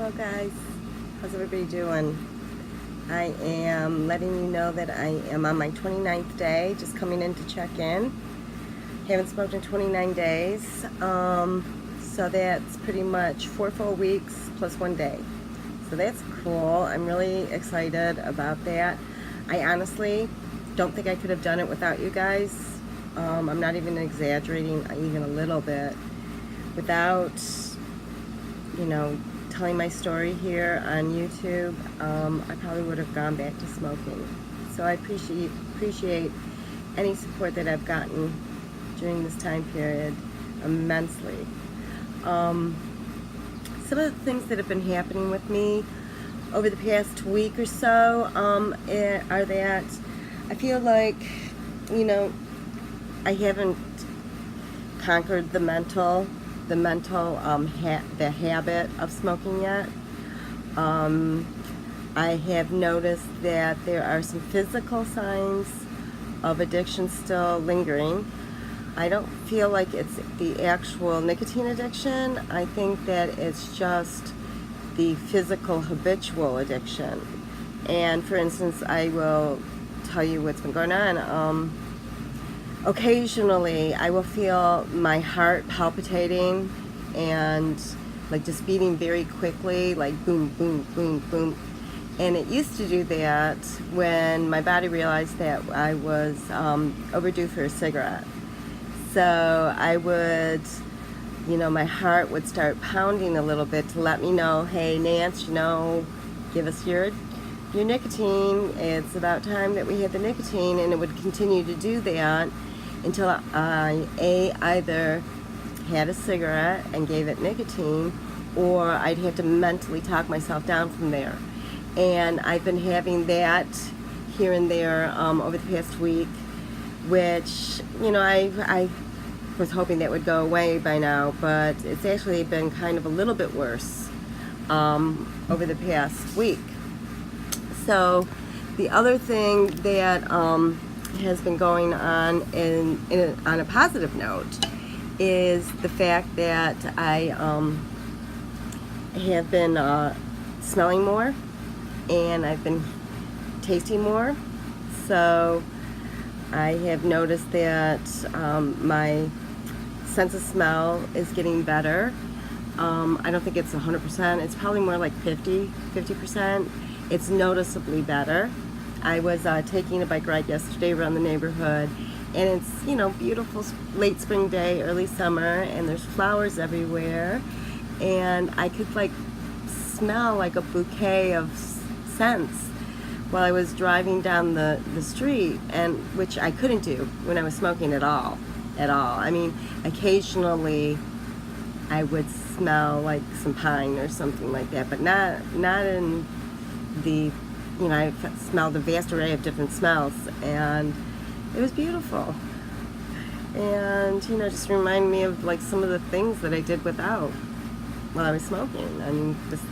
Hello guys, how's everybody doing? I am letting you know that I am on my 29th day, just coming in to check in. Haven't smoked in 29 days, so that's pretty much 4 full weeks plus 1 day. So that's cool. I'm really excited about that. I honestly don't think I could have done it without you guys. I'm not even exaggerating even a little bit. Without, telling my story here on YouTube, I probably would have gone back to smoking. So I appreciate any support that I've gotten during this time period immensely. Some of the things that have been happening with me over the past week or so are that I feel like, I haven't conquered the habit of smoking yet. I have noticed that there are some physical signs of addiction still lingering. I don't feel like it's the actual nicotine addiction. I think that it's just the physical habitual addiction. And for instance, I will tell you what's been going on. Occasionally I will feel my heart palpitating and like just beating very quickly, like boom, boom, boom, boom. And it used to do that when my body realized that I was overdue for a cigarette. So I would, my heart would start pounding a little bit to let me know, hey Nance, give us your nicotine. It's about time that we had the nicotine, and it would continue to do that until I either had a cigarette and gave it nicotine, or I'd have to mentally talk myself down from there. And I've been having that here and there over the past week, which, I was hoping that would go away by now, but it's actually been kind of a little bit worse over the past week. So the other thing that has been going on on a positive note is the fact that I have been smelling more, and I've been tasting more. So I have noticed that my sense of smell is getting better. I don't think it's 100%. It's probably more like 50%. It's noticeably better. I was taking a bike ride yesterday around the neighborhood, and it's, beautiful late spring day, early summer, and there's flowers everywhere, and I could smell like a bouquet of scents while I was driving down the street, and which I couldn't do when I was smoking at all. I mean, occasionally I would smell like some pine or something like that, but not in the, I smelled a vast array of different smells, and it was beautiful. And, just reminded me of some of the things that I did without while I was smoking. I mean, just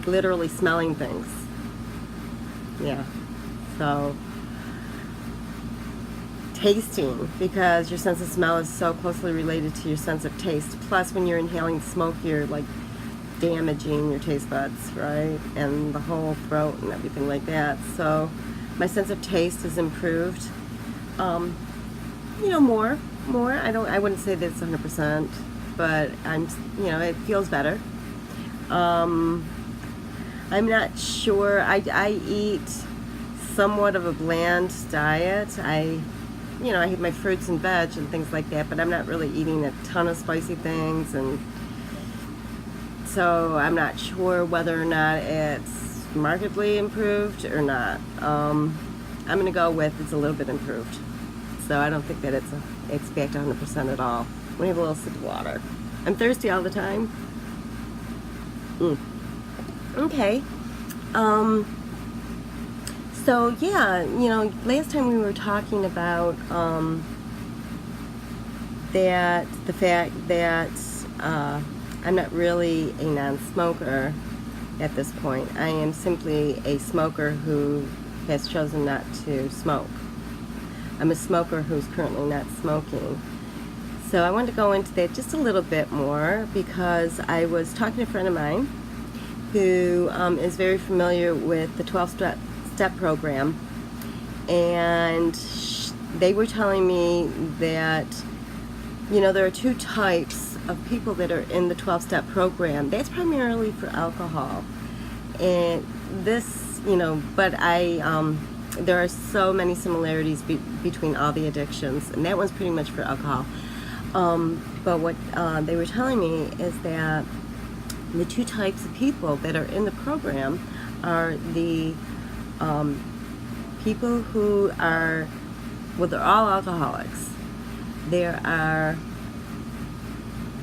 literally smelling things. Yeah. So, tasting, because your sense of smell is so closely related to your sense of taste. Plus, when you're inhaling smoke, you're damaging your taste buds, right? And the whole throat and everything like that. So my sense of taste has improved. More. I wouldn't say that it's 100%, but it feels better. I'm not sure. I eat somewhat of a bland diet. I eat my fruits and veg and things like that, but I'm not really eating a ton of spicy things, and so I'm not sure whether or not it's markedly improved or not. I'm going to go with it's a little bit improved. So I don't think that it's back to 100% at all. I'm going to have a little sip of water. I'm thirsty all the time. Okay. So yeah, last time we were talking about the fact that I'm not really a non-smoker at this point. I am simply a smoker who has chosen not to smoke. I'm a smoker who's currently not smoking. So I wanted to go into that just a little bit more because I was talking to a friend of mine, who is very familiar with the 12-step program, and they were telling me that, you know, there are two types of people that are in the 12-step program. That's primarily for alcohol. And this, you know, but there are so many similarities between all the addictions, and that one's pretty much for alcohol. But what they were telling me is that the two types of people that are in the program are the people who are, well, they're all alcoholics. There are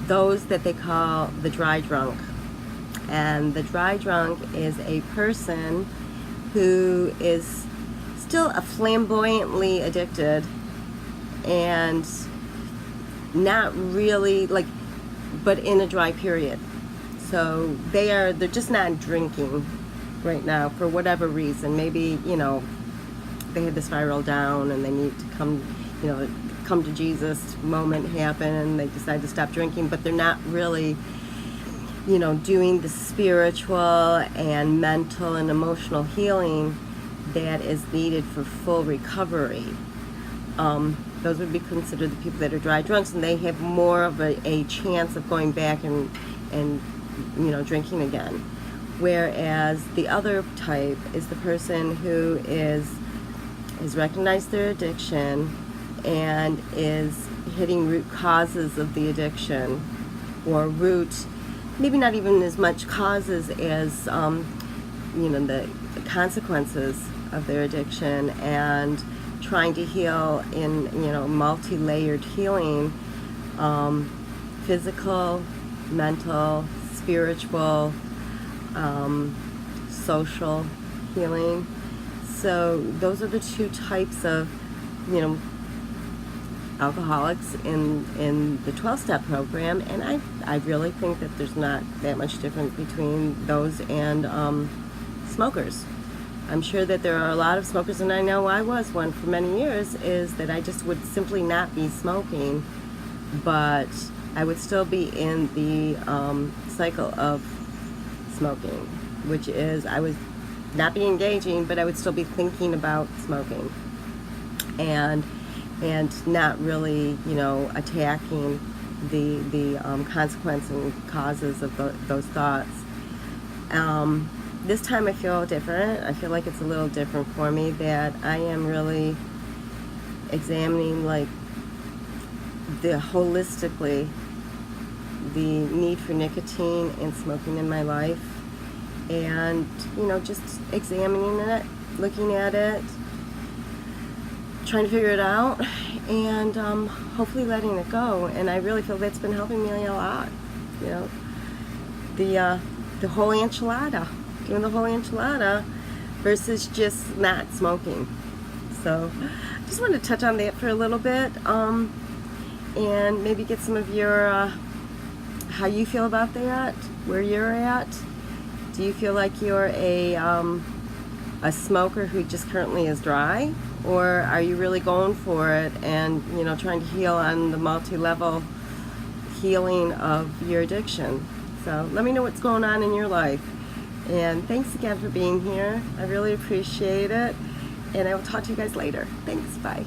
those that they call the dry drunk. And the dry drunk is a person who is still a flamboyantly addicted and not really like, but in a dry period. So they're just not drinking right now for whatever reason. Maybe, you know, they had to spiral down and they need to come, you know, come to Jesus moment happen and they decide to stop drinking, but they're not really, you know, doing the spiritual and mental and emotional healing that is needed for full recovery. Those would be considered the people that are dry drunks, and they have more of a chance of going back and you know, drinking again. Whereas the other type is the person who has recognized their addiction and is hitting root causes of the addiction, or maybe not even as much causes as you know, the consequences of their addiction, and trying to heal in, you know, multi-layered healing, physical, mental, spiritual, social healing. So those are the two types of, you know, alcoholics in the 12-step program, and I really think that there's not that much difference between those and smokers. I'm sure that there are a lot of smokers, and I know I was one for many years, is that I just would simply not be smoking, but I would still be in the cycle of smoking, which is I would not be engaging, but I would still be thinking about smoking, and not really, you know, attacking the consequences and causes of those thoughts. This time I feel different. I feel like it's a little different for me, that I am really examining, like, holistically the need for nicotine and smoking in my life, and, you know, just examining it, looking at it, trying to figure it out, and hopefully letting it go. And I really feel that's been helping me a lot. You know, the whole enchilada, doing the whole enchilada versus just not smoking. So I just wanted to touch on that for a little bit, and maybe get some of your how you feel about that, where you're at. Do you feel like you're a smoker who just currently is dry, or are you really going for it and, you know, trying to heal on the multi-level healing of your addiction? So let me know what's going on in your life. And thanks again for being here. I really appreciate it. And I will talk to you guys later. Thanks. Bye.